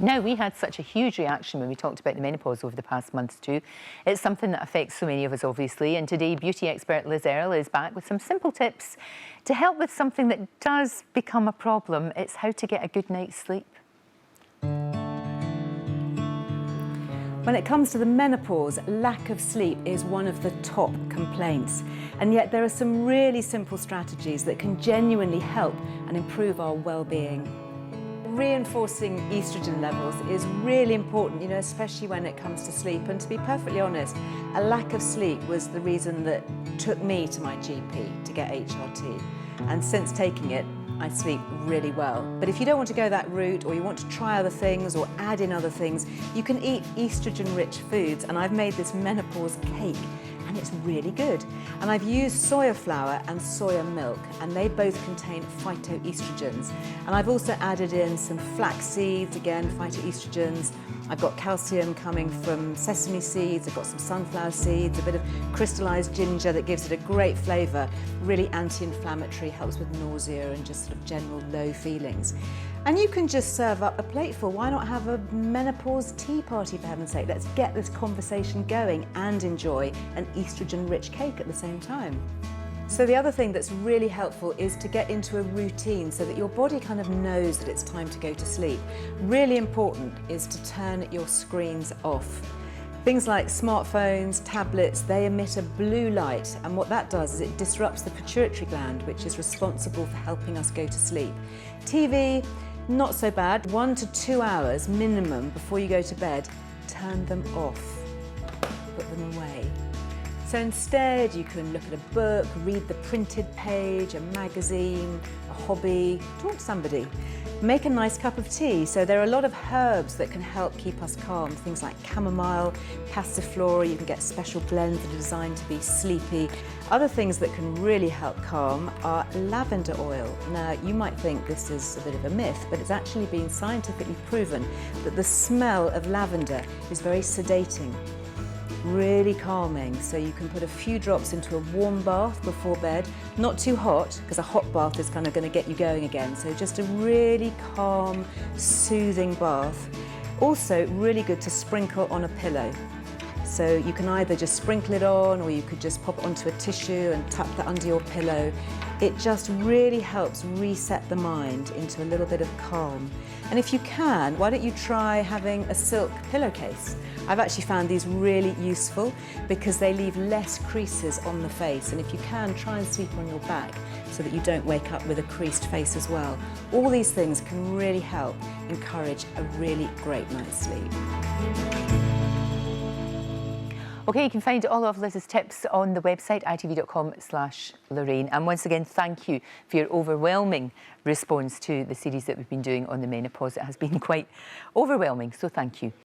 Now, we had such a huge reaction when we talked about the menopause over the past months too. It's something that affects so many of us, obviously, and today beauty expert Earle is back with some simple tips to help with something that does become a problem. It's how to get a good night's sleep. When it comes to the menopause, lack of sleep is one of the top complaints. And yet there are some really simple strategies that can genuinely help and improve our well-being. Reinforcing estrogen levels is really important, especially when it comes to sleep. And to be perfectly honest, a lack of sleep was the reason that took me to my GP to get HRT. And since taking it, I sleep really well. But if you don't want to go that route, or you want to try other things or add in other things, you can eat estrogen-rich foods. And I've made this menopause cake, and it's really good. And I've used soya flour and soya milk, and they both contain phytoestrogens. And I've also added in some flax seeds, again, phytoestrogens. I've got calcium coming from sesame seeds, I've got some sunflower seeds, a bit of crystallized ginger that gives it a great flavor, really anti-inflammatory, helps with nausea and just sort of general low feelings. And you can just serve up a plateful. Why not have a menopause tea party, for heaven's sake? Let's get this conversation going and enjoy an estrogen-rich cake at the same time. So the other thing that's really helpful is to get into a routine so that your body kind of knows that it's time to go to sleep. Really important is to turn your screens off. Things like smartphones, tablets, they emit a blue light, and what that does is it disrupts the pituitary gland, which is responsible for helping us go to sleep. TV, not so bad. 1 to 2 hours minimum before you go to bed. Turn them off. Put them away. So instead, you can look at a book, read the printed page, a magazine, a hobby, talk to somebody. Make a nice cup of tea. So there are a lot of herbs that can help keep us calm. Things like chamomile, passiflora, you can get special blends that are designed to be sleepy. Other things that can really help calm are lavender oil. Now, you might think this is a bit of a myth, but it's actually been scientifically proven that the smell of lavender is very sedating. Really calming, so you can put a few drops into a warm bath before bed, not too hot, because a hot bath is kind of going to get you going again, so just a really calm, soothing bath. Also really good to sprinkle on a pillow. So you can either just sprinkle it on, or you could just pop it onto a tissue and tuck that under your pillow. It just really helps reset the mind into a little bit of calm. And if you can, why don't you try having a silk pillowcase? I've actually found these really useful because they leave less creases on the face. And if you can, try and sleep on your back so that you don't wake up with a creased face as well. All these things can really help encourage a really great night's sleep. Okay, you can find all of Liz's tips on the website, itv.com/Lorraine. And once again, thank you for your overwhelming response to the series that we've been doing on the menopause. It has been quite overwhelming, so thank you.